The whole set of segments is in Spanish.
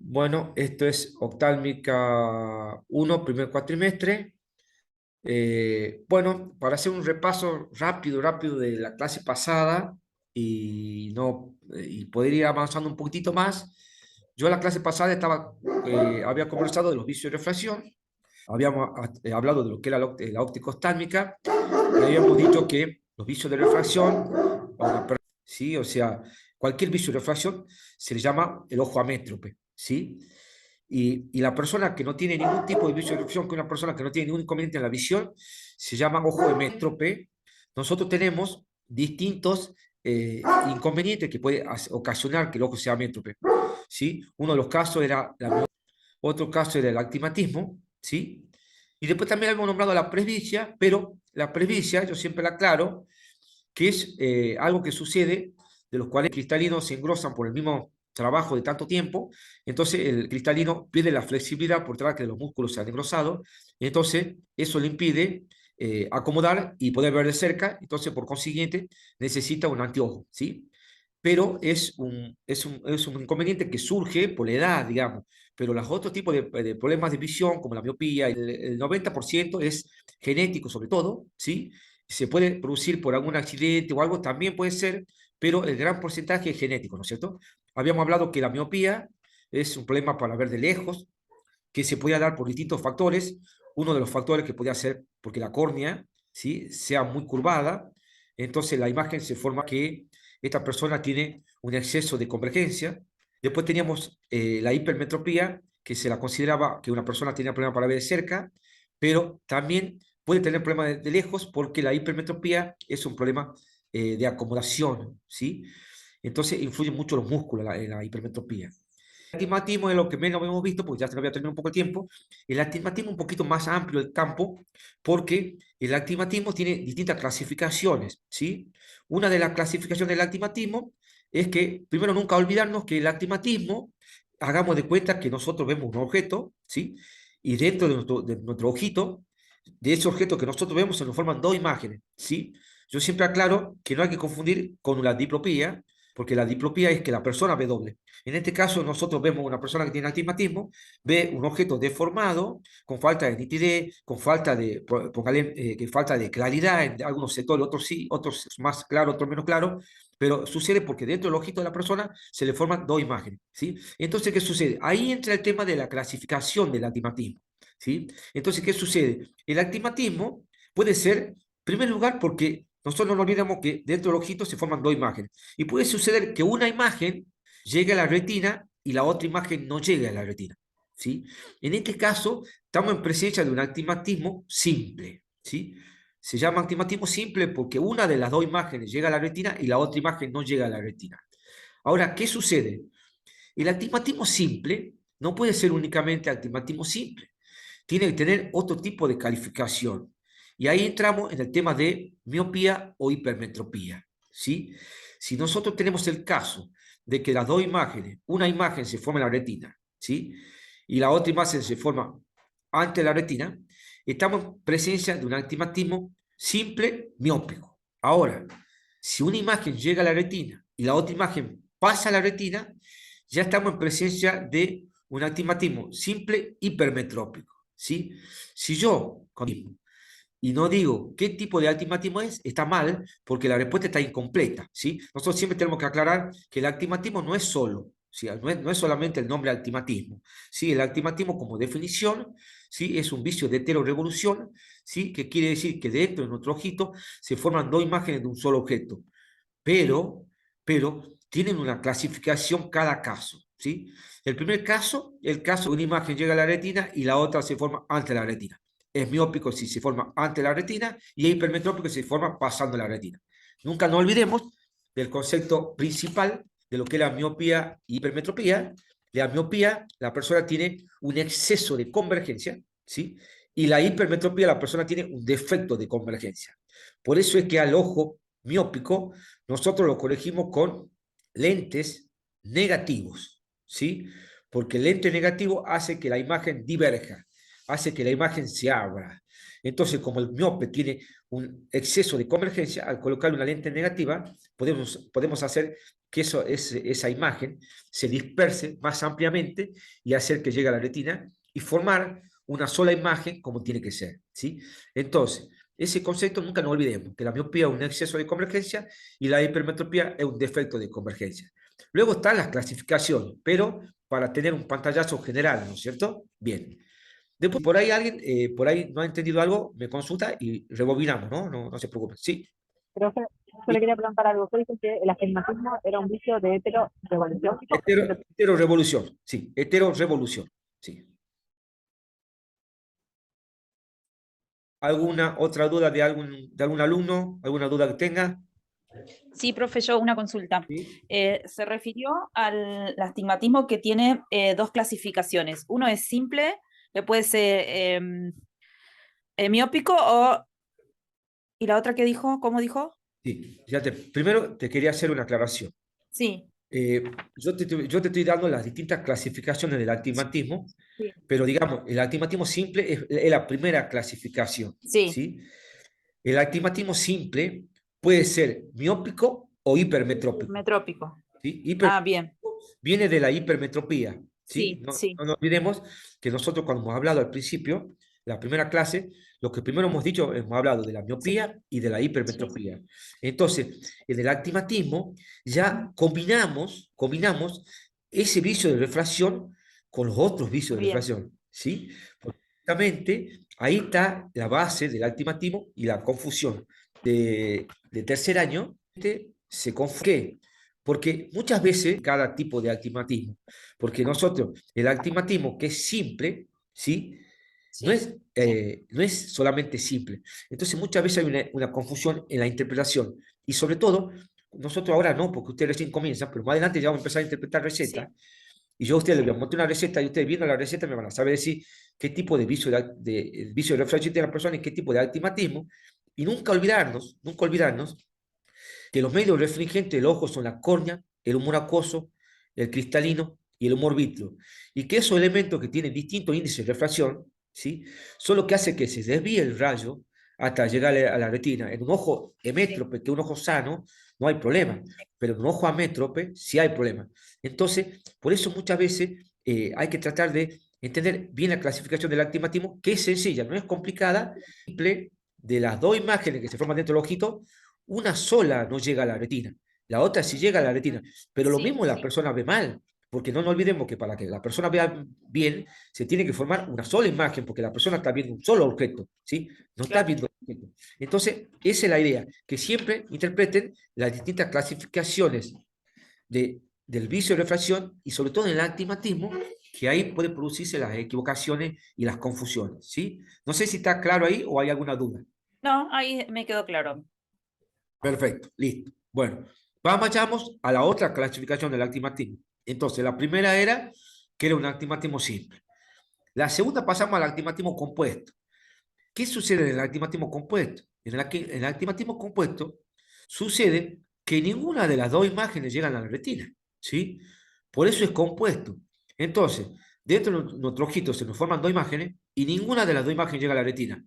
Bueno, esto es oftálmica 1, primer cuatrimestre. Bueno, para hacer un repaso rápido de la clase pasada y, no, y poder ir avanzando un poquitito más, yo en la clase pasada había conversado de los vicios de refracción, habíamos hablado de lo que era la óptica oftálmica y habíamos dicho que los vicios de refracción, ¿sí? O sea, cualquier vicio de refracción se le llama el ojo amétrope, ¿sí? Y la persona que no tiene ningún tipo de vicio de refracción, que una persona que no tiene ningún inconveniente en la visión, se llama ojo hemétrope. Nosotros tenemos distintos inconvenientes que puede ocasionar que el ojo sea amétrope, ¿sí? Uno de los casos era otro caso era el actimatismo, ¿sí? Y después también habíamos nombrado la presbicia, pero la presbicia, yo siempre la aclaro, que es algo que sucede, de los cuales los cristalinos se engrosan por el mismo trabajo de tanto tiempo, entonces el cristalino pierde la flexibilidad por tratar que los músculos se han engrosado, entonces eso le impide acomodar y poder ver de cerca, entonces por consiguiente necesita un anteojo, ¿sí? Pero es un inconveniente que surge por la edad, digamos, pero los otros tipos de problemas de visión, como la miopía, el 90% es genético sobre todo, ¿sí? Se puede producir por algún accidente o algo, también puede ser, pero el gran porcentaje es genético, ¿no es cierto? Habíamos hablado que la miopía es un problema para ver de lejos, que se podía dar por distintos factores. Uno de los factores que podía ser porque la córnea, ¿sí? Sea muy curvada, entonces la imagen se forma que esta persona tiene un exceso de convergencia. Después teníamos la hipermetropía, que se la consideraba que una persona tenía problema para ver de cerca, pero también puede tener problemas de lejos porque la hipermetropía es un problema de acomodación, ¿sí? Entonces influyen mucho los músculos en la hipermetropía. El astigmatismo es lo que menos hemos visto, porque ya se nos había terminado un poco el tiempo. El astigmatismo es un poquito más amplio el campo, porque el astigmatismo tiene distintas clasificaciones, ¿sí? Una de las clasificaciones del astigmatismo es que, primero, nunca olvidarnos que el astigmatismo, hagamos de cuenta que nosotros vemos un objeto, ¿sí? Y dentro de nuestro ojito, de ese objeto que nosotros vemos, se nos forman dos imágenes, ¿sí? Yo siempre aclaro que no hay que confundir con la diplopía, porque la diplopía es que la persona ve doble. En este caso, nosotros vemos una persona que tiene astigmatismo, ve un objeto deformado, con falta de nitidez, con falta de, que falta de claridad en algunos sectores, otros sí, otros más claro, otros menos claro, pero sucede porque dentro del ojito de la persona se le forman dos imágenes, ¿sí? Entonces, ¿qué sucede? Ahí entra el tema de la clasificación del astigmatismo, ¿sí? Entonces, ¿qué sucede? El astigmatismo puede ser, en primer lugar, porque nosotros no nos olvidamos que dentro del ojito se forman dos imágenes. Y puede suceder que una imagen llegue a la retina y la otra imagen no llegue a la retina, ¿sí? En este caso, estamos en presencia de un astigmatismo simple, ¿sí? Se llama astigmatismo simple porque una de las dos imágenes llega a la retina y la otra imagen no llega a la retina. Ahora, ¿qué sucede? El astigmatismo simple no puede ser únicamente astigmatismo simple, tiene que tener otro tipo de calificación. Y ahí entramos en el tema de miopía o hipermetropía, ¿sí? Si nosotros tenemos el caso de que las dos imágenes, una imagen se forma en la retina, ¿sí? Y la otra imagen se forma ante la retina, estamos en presencia de un astigmatismo simple miópico. Ahora, si una imagen llega a la retina y la otra imagen pasa a la retina, ya estamos en presencia de un astigmatismo simple hipermetrópico, ¿sí? Si yo y no digo qué tipo de astigmatismo es, está mal porque la respuesta está incompleta, ¿sí? Nosotros siempre tenemos que aclarar que el astigmatismo no es solo, ¿sí? No es solamente el nombre astigmatismo, ¿sí? El astigmatismo como definición, ¿sí? Es un vicio de heterorevolución, ¿sí? Que quiere decir que dentro de nuestro ojito se forman dos imágenes de un solo objeto, pero, pero tienen una clasificación cada caso, ¿sí? El primer caso, el caso de una imagen llega a la retina y la otra se forma ante la retina. Es miópico si se forma ante la retina y es hipermetrópico si se forma pasando la retina. Nunca nos olvidemos del concepto principal de lo que es la miopía y hipermetropía. La miopía, la persona tiene un exceso de convergencia, ¿sí? Y la hipermetropía, la persona tiene un defecto de convergencia. Por eso es que al ojo miópico nosotros lo corregimos con lentes negativos, ¿sí? Porque el lente negativo hace que la imagen diverja, hace que la imagen se abra. Entonces, como el miope tiene un exceso de convergencia, al colocarle una lente negativa, podemos hacer que esa imagen se disperse más ampliamente y hacer que llegue a la retina y formar una sola imagen como tiene que ser, ¿sí? Entonces, ese concepto nunca nos olvidemos, que la miopía es un exceso de convergencia y la hipermetropía es un defecto de convergencia. Luego están las clasificaciones, pero para tener un pantallazo general, ¿no es cierto? Bien. Después, por ahí alguien, por ahí no ha entendido algo, me consulta y rebobinamos, ¿no? No se preocupe. Sí. Profe, yo le quería preguntar algo. Usted dice que el astigmatismo era un vicio de heterorevolución. Heterorevolución, sí, heterorevolución, sí. ¿Alguna otra duda de algún alumno? ¿Alguna duda que tenga? Sí, profe, yo una consulta. ¿Sí? Se refirió al astigmatismo que tiene dos clasificaciones. Uno es simple, que puede ser miópico, ¿y la otra que dijo? ¿Cómo dijo? Sí, primero te quería hacer una aclaración. Sí, Eh, yo te estoy dando las distintas clasificaciones del astigmatismo, sí, pero digamos, el astigmatismo simple es la primera clasificación, sí, ¿sí? El astigmatismo simple puede ser miópico o hipermetrópico, metrópico. ¿sí? Ah, bien. Viene de la hipermetropía, ¿sí? Sí, sí, No nos olvidemos que nosotros cuando hemos hablado al principio, la primera clase, lo que primero hemos dicho, hemos hablado de la sí, miopía y de la sí, hipermetropía. Entonces, en el astigmatismo ya combinamos ese vicio de refracción con los otros vicios de bien. refracción, ¿sí? Porque justamente ahí está la base del astigmatismo y la confusión de tercer año, se confunde. Porque muchas veces cada tipo de actimatismo, porque nosotros, el actimatismo que es simple, ¿sí? Sí, No es solamente simple. Entonces muchas veces hay una confusión en la interpretación. Y sobre todo, nosotros ahora no, porque ustedes recién comienzan, pero más adelante ya vamos a empezar a interpretar recetas. sí, Y yo a ustedes les voy a mostrar una receta y ustedes viendo la receta me van a saber decir qué tipo de vicio el vicio de refracción tiene la persona y qué tipo de actimatismo. Y nunca olvidarnos que los medios restringentes del ojo son la córnea, el humor acuoso, el cristalino y el humor vítreo. Y que esos elementos que tienen distintos índices de refracción, ¿sí? Son lo que hace que se desvíe el rayo hasta llegar a la retina. En un ojo sí, hemétrope, que es un ojo sano, no hay problema, pero en un ojo amétrope sí hay problema. Entonces, por eso muchas veces hay que tratar de entender bien la clasificación del astigmatismo, que es sencilla, no es complicada, simple, de las dos imágenes que se forman dentro del ojito, una sola no llega a la retina, la otra sí llega a la retina, pero lo sí, mismo la persona ve mal, porque no nos olvidemos que para que la persona vea bien, se tiene que formar una sola imagen, porque la persona está viendo un solo objeto, ¿sí? No está claro. viendo un objeto. Entonces, esa es la idea, que siempre interpreten las distintas clasificaciones del vicio de refracción y sobre todo en el astigmatismo, que ahí puede producirse las equivocaciones y las confusiones, ¿sí? No sé si está claro ahí o hay alguna duda. No, ahí me quedó claro. Perfecto, listo. Bueno, vayamos a la otra clasificación del actimatismo. Entonces, la primera era que era un actimatismo simple. La segunda pasamos al actimatismo compuesto. ¿Qué sucede en el actimatismo compuesto? En el actimatismo compuesto sucede que ninguna de las dos imágenes llegan a la retina, ¿sí? Por eso es compuesto. Entonces, dentro de nuestro ojito se nos forman dos imágenes y ninguna de las dos imágenes llega a la retina.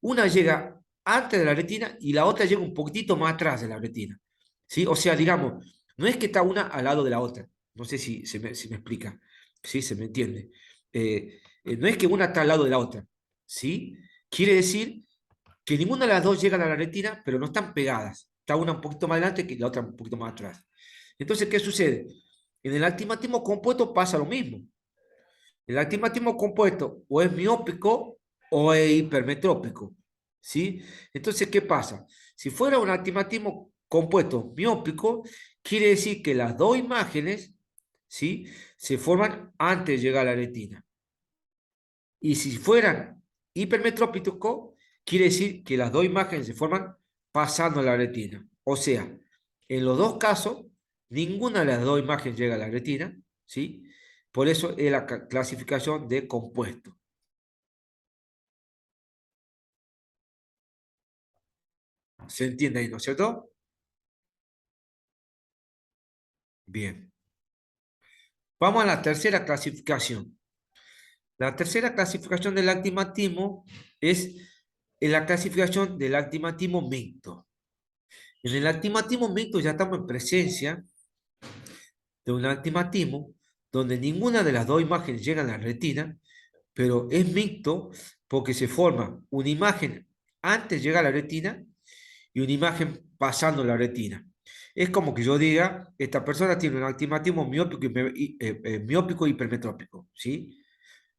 Una llega antes de la retina y la otra llega un poquitito más atrás de la retina, ¿sí? O sea, digamos, no es que está una al lado de la otra. No sé si me explica, ¿sí? Se me entiende. No es que una está al lado de la otra, ¿sí? Quiere decir que ninguna de las dos llegan a la retina, pero no están pegadas. Está una un poquito más adelante y la otra un poquito más atrás. Entonces, ¿qué sucede? En el astigmatismo compuesto pasa lo mismo. El astigmatismo compuesto o es miópico o es hipermetrópico, ¿sí? Entonces, ¿qué pasa? Si fuera un astigmatismo compuesto miópico, quiere decir que las dos imágenes, ¿sí? Se forman antes de llegar a la retina. Y si fueran hipermetrópicos, quiere decir que las dos imágenes se forman pasando a la retina. O sea, en los dos casos, ninguna de las dos imágenes llega a la retina, ¿sí? Por eso es la clasificación de compuesto. ¿Se entiende ahí, no es cierto? Bien. Vamos a la tercera clasificación. La tercera clasificación del actimatismo es en la clasificación del astigmatismo mixto. En el astigmatismo mixto ya estamos en presencia de un astigmatismo donde ninguna de las dos imágenes llega a la retina, pero es mixto porque se forma una imagen antes de llegar a la retina y una imagen pasando la retina. Es como que yo diga, esta persona tiene un astigmatismo miópico hipermetrópico, ¿sí?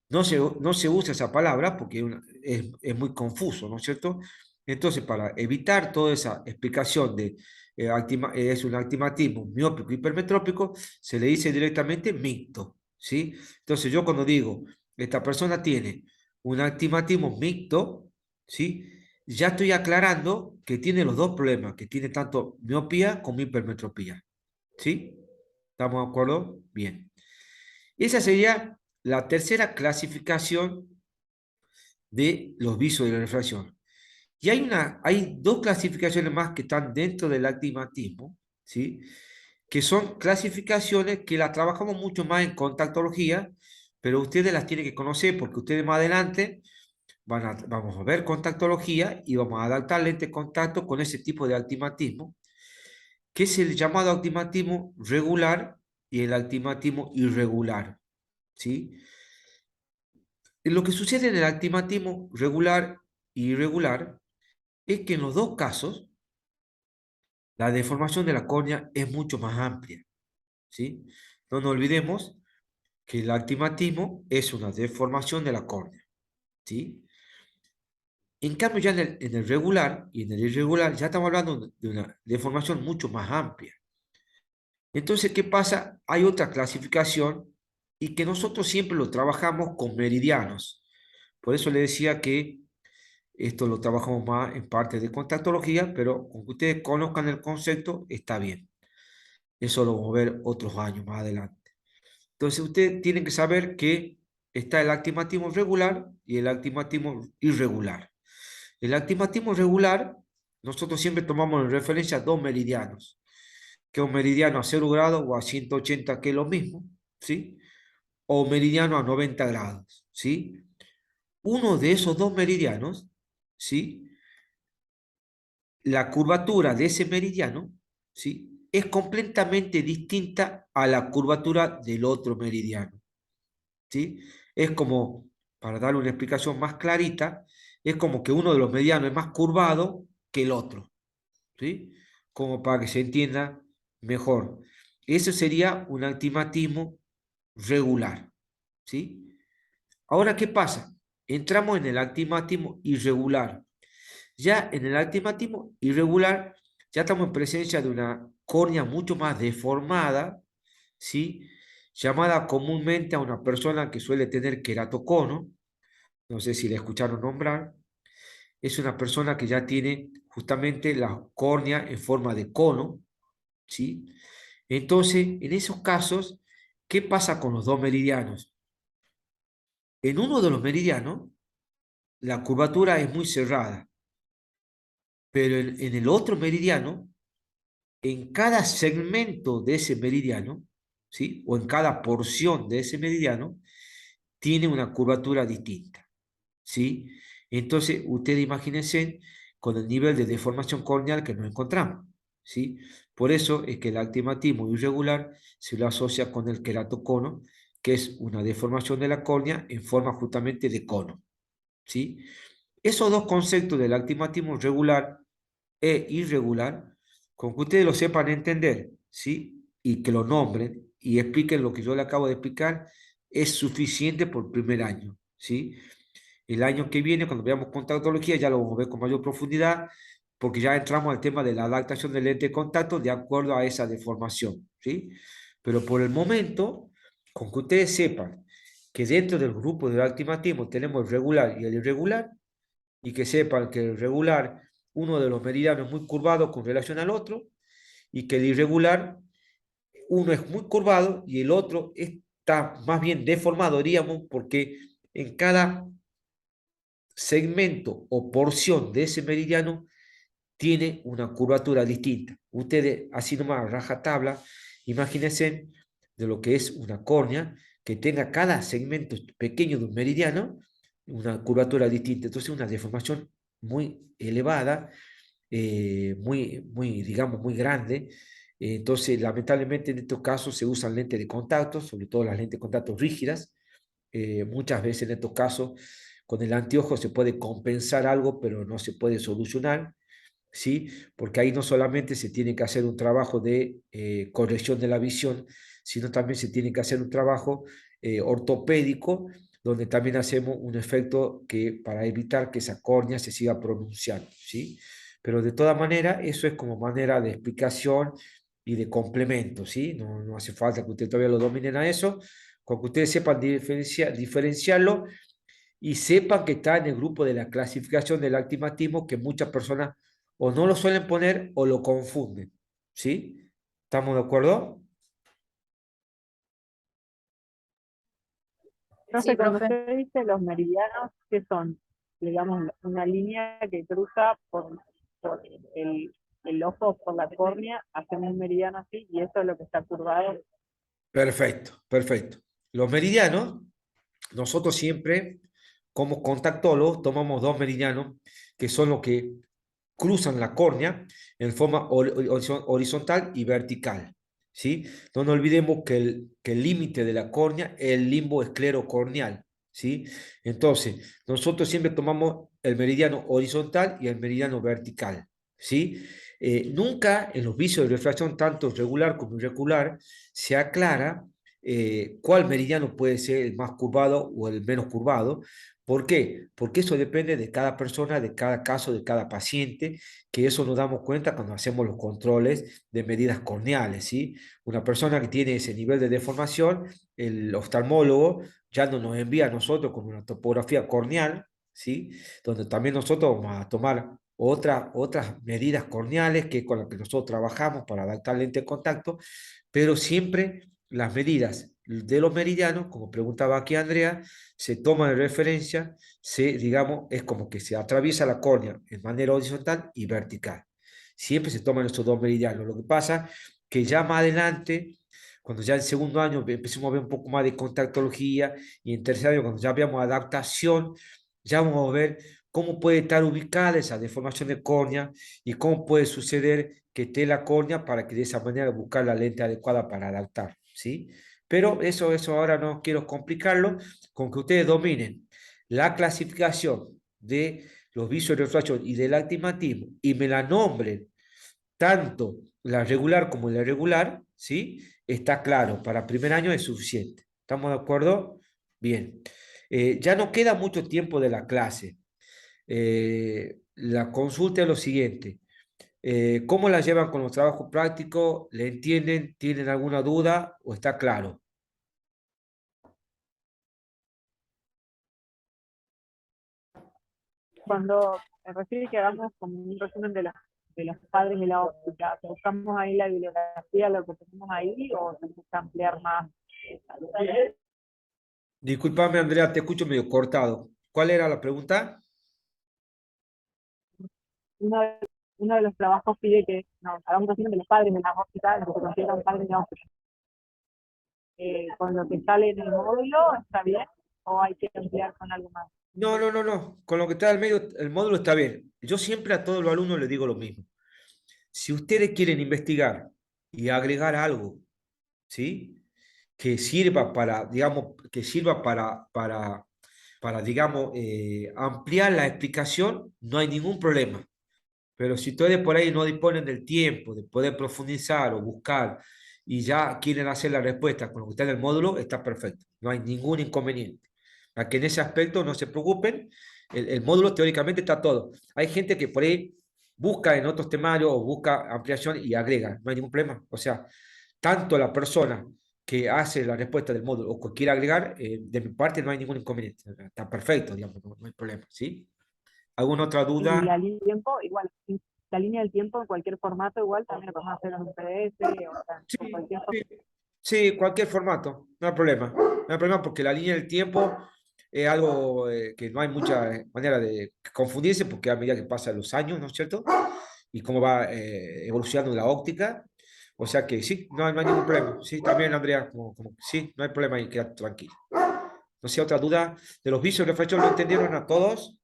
No se usa esa palabra porque es muy confuso, ¿no es cierto? Entonces, para evitar toda esa explicación de es un astigmatismo miópico hipermetrópico, se le dice directamente mixto, ¿sí? Entonces, yo cuando digo, esta persona tiene un astigmatismo mixto, ¿sí? Ya estoy aclarando que tiene los dos problemas, que tiene tanto miopía como hipermetropía, ¿sí? ¿Estamos de acuerdo? Bien. Esa sería la tercera clasificación de los vicios de la refracción. Y hay dos clasificaciones más que están dentro del astigmatismo, ¿sí? Que son clasificaciones que las trabajamos mucho más en contactología, pero ustedes las tienen que conocer porque ustedes más adelante vamos a ver contactología y vamos a adaptar lente de contacto con ese tipo de astigmatismo, que es el llamado astigmatismo regular y el astigmatismo irregular, ¿sí? Lo que sucede en el astigmatismo regular e irregular es que en los dos casos la deformación de la córnea es mucho más amplia, ¿sí? No nos olvidemos que el astigmatismo es una deformación de la córnea, ¿sí? En cambio, ya en el regular y en el irregular ya estamos hablando de una deformación mucho más amplia. Entonces, ¿qué pasa? Hay otra clasificación y que nosotros siempre lo trabajamos con meridianos. Por eso le decía que esto lo trabajamos más en parte de contactología, pero con que ustedes conozcan el concepto, está bien. Eso lo vamos a ver otros años más adelante. Entonces, ustedes tienen que saber que está el astigmatismo regular y el astigmatismo irregular. El astigmatismo regular, nosotros siempre tomamos en referencia dos meridianos, que es un meridiano a 0 grados o a 180, que es lo mismo, ¿sí? O meridiano a 90 grados, ¿sí? Uno de esos dos meridianos, ¿sí? La curvatura de ese meridiano, ¿sí? Es completamente distinta a la curvatura del otro meridiano, ¿sí? Es como, para darle una explicación más clarita, es como que uno de los meridianos es más curvado que el otro, ¿sí? Como para que se entienda mejor. Eso sería un astigmatismo regular, ¿sí? Ahora, ¿qué pasa? Entramos en el astigmatismo irregular. Ya en el astigmatismo irregular, ya estamos en presencia de una córnea mucho más deformada, ¿sí? Llamada comúnmente a una persona que suele tener queratocono, no sé si la escucharon nombrar, es una persona que ya tiene justamente la córnea en forma de cono, ¿sí? Entonces, en esos casos, ¿qué pasa con los dos meridianos? En uno de los meridianos, la curvatura es muy cerrada, pero en el otro meridiano, en cada segmento de ese meridiano, ¿sí? O en cada porción de ese meridiano, tiene una curvatura distinta, ¿sí? Entonces, ustedes imagínense con el nivel de deformación corneal que nos encontramos, ¿sí? Por eso es que el astigmatismo irregular se lo asocia con el queratocono, que es una deformación de la córnea en forma justamente de cono, ¿sí? Esos dos conceptos del astigmatismo regular e irregular, con que ustedes lo sepan entender, ¿sí? Y que lo nombren y expliquen lo que yo le acabo de explicar, es suficiente por primer año, ¿sí? El año que viene, cuando veamos contactología, ya lo vamos a ver con mayor profundidad, porque ya entramos al tema de la adaptación del lente de contacto de acuerdo a esa deformación, ¿sí? Pero por el momento, con que ustedes sepan que dentro del grupo del astigmatismo tenemos el regular y el irregular, y que sepan que el regular, uno de los meridianos es muy curvado con relación al otro, y que el irregular, uno es muy curvado y el otro está más bien deformado, diríamos, porque en cada segmento o porción de ese meridiano tiene una curvatura distinta. Ustedes, así nomás, rajatabla, imagínense de lo que es una córnea que tenga cada segmento pequeño de un meridiano una curvatura distinta. Entonces, una deformación muy elevada, digamos, muy grande. Entonces, lamentablemente en estos casos se usan lentes de contacto, sobre todo las lentes de contacto rígidas. Muchas veces en estos casos con el anteojo se puede compensar algo, pero no se puede solucionar, ¿sí? Porque ahí no solamente se tiene que hacer un trabajo de corrección de la visión, sino también se tiene que hacer un trabajo ortopédico, donde también hacemos un efecto que para evitar que esa córnea se siga pronunciando, ¿sí? Pero de todas maneras, eso es como manera de explicación y de complemento, ¿sí? No, no hace falta que ustedes todavía lo dominen a eso, con que ustedes sepan diferenciarlo y sepan que está en el grupo de la clasificación del actimatismo que muchas personas o no lo suelen poner o lo confunden, ¿sí? ¿Estamos de acuerdo? Sí, Entonces, cuando profe. usted dice los meridianos, ¿qué son? Digamos, una línea que cruza por el ojo, por la córnea, hacemos un meridiano así, y eso es lo que está curvado. Perfecto, perfecto. Los meridianos, nosotros siempre, como contactólogos, tomamos dos meridianos que son los que cruzan la córnea en forma horizontal y vertical, ¿sí? No nos olvidemos que el límite de la córnea es el limbo esclerocorneal, ¿sí? Entonces, nosotros siempre tomamos el meridiano horizontal y el meridiano vertical, ¿sí? Nunca en los vicios de refracción, tanto regular como irregular, se aclara cuál meridiano puede ser el más curvado o el menos curvado. ¿Por qué? Porque eso depende de cada persona, de cada caso, de cada paciente, que eso nos damos cuenta cuando hacemos los controles de medidas corneales, ¿sí? Una persona que tiene ese nivel de deformación, el oftalmólogo ya no nos envía a nosotros como una topografía corneal, ¿sí? Donde también nosotros vamos a tomar otras medidas corneales que es con las que nosotros trabajamos para adaptar lente de contacto, pero siempre las medidas de los meridianos, como preguntaba aquí Andrea, se toman de referencia, digamos, es como que se atraviesa la córnea en manera horizontal y vertical. Siempre se toman estos dos meridianos. Lo que pasa que ya más adelante, cuando ya en segundo año empecemos a ver un poco más de contactología y en tercer año, cuando ya veamos adaptación, ya vamos a ver cómo puede estar ubicada esa deformación de córnea y cómo puede suceder que esté la córnea para que de esa manera buscar la lente adecuada para adaptar, ¿sí? Pero eso ahora no quiero complicarlo, con que ustedes dominen la clasificación de los vicios de refracción y del astigmatismo y me la nombren tanto la regular como la irregular, ¿sí? Está claro, para primer año es suficiente. ¿Estamos de acuerdo? Bien. Ya no queda mucho tiempo de la clase. La consulta es lo siguiente. ¿Cómo la llevan con los trabajos prácticos? ¿Le entienden? ¿Tienen alguna duda o está claro? Cuando me refiero que hagamos como un resumen de los padres de la óptica, buscamos ahí la bibliografía, lo que tenemos ahí, o tenemos que ampliar más. Disculpame, Andrea, te escucho medio cortado. ¿Cuál era la pregunta? Uno de, uno de los trabajos pide que nos hagamos un resumen de los padres de la óptica, lo que se consideran padres de la óptica. Con lo que sale en el módulo, ¿está bien? ¿O hay que ampliar con algo más? No, no, no, no. Con lo que está al medio, el módulo está bien. Yo siempre a todos los alumnos les digo lo mismo. Si ustedes quieren investigar y agregar algo, ¿sí? Que sirva para, digamos, que sirva digamos, ampliar la explicación, no hay ningún problema. Pero si ustedes por ahí no disponen del tiempo de poder profundizar o buscar y ya quieren hacer la respuesta con lo que está en el módulo, está perfecto. No hay ningún inconveniente. A que en ese aspecto no se preocupen, el módulo teóricamente está todo. Hay gente que por ahí busca en otros temarios o busca ampliación y agrega, no hay ningún problema. O sea, tanto la persona que hace la respuesta del módulo o que quiera agregar, de mi parte no hay ningún inconveniente. Está perfecto, digamos, no hay problema, ¿sí? ¿Alguna otra Y duda? la línea del tiempo, igual, la línea del tiempo en cualquier formato, igual también lo podemos hacer en un PDF o sea, Sí, en cualquier sí, formato. sí, cualquier formato, no hay problema. No hay problema porque la línea del tiempo es algo que no hay mucha manera de confundirse porque a medida que pasan los años, ¿no es cierto? Y cómo va evolucionando la óptica. O sea que sí, no hay ningún problema. Sí, también Andrea, sí, no hay problema y queda tranquilo. No sé, otra duda de los vicios de reflexión, ¿lo entendieron a todos?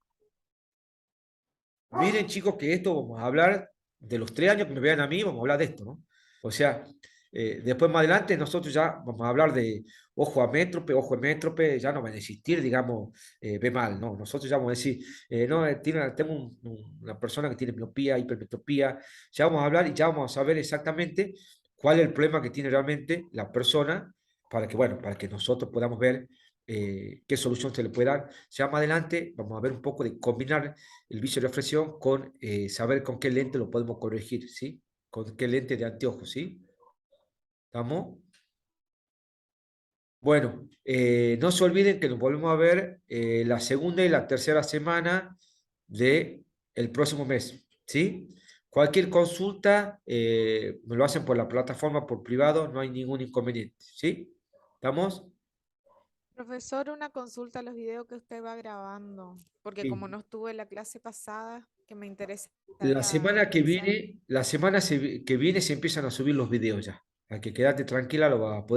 Miren, chicos, que esto vamos a hablar de los 3 años que me vean a mí, vamos a hablar de esto, ¿no? O sea, después más adelante nosotros ya vamos a hablar de ojo hemétrope, ya no va a existir, digamos, ve mal, ¿no? Nosotros ya vamos a decir, no, tengo una persona que tiene miopía, hipermetropía, ya vamos a hablar y ya vamos a saber exactamente cuál es el problema que tiene realmente la persona para que, bueno, para que nosotros podamos ver qué solución se le puede dar. Ya más adelante vamos a ver un poco de combinar el vicio de reflexión con saber con qué lente lo podemos corregir, ¿sí? Con qué lente de anteojos, ¿sí? ¿Estamos? Bueno, no se olviden que nos volvemos a ver la segunda y la tercera semana de el próximo mes, ¿sí? Cualquier consulta me lo hacen por la plataforma, por privado, no hay ningún inconveniente, ¿sí? ¿Estamos? Profesor, una consulta a los videos que usted va grabando, porque como Sí. no estuve en la clase pasada, que me La interesaría semana que revisar. viene, que viene se empiezan a subir los videos ya. Hay que quedarte tranquila, lo va a poder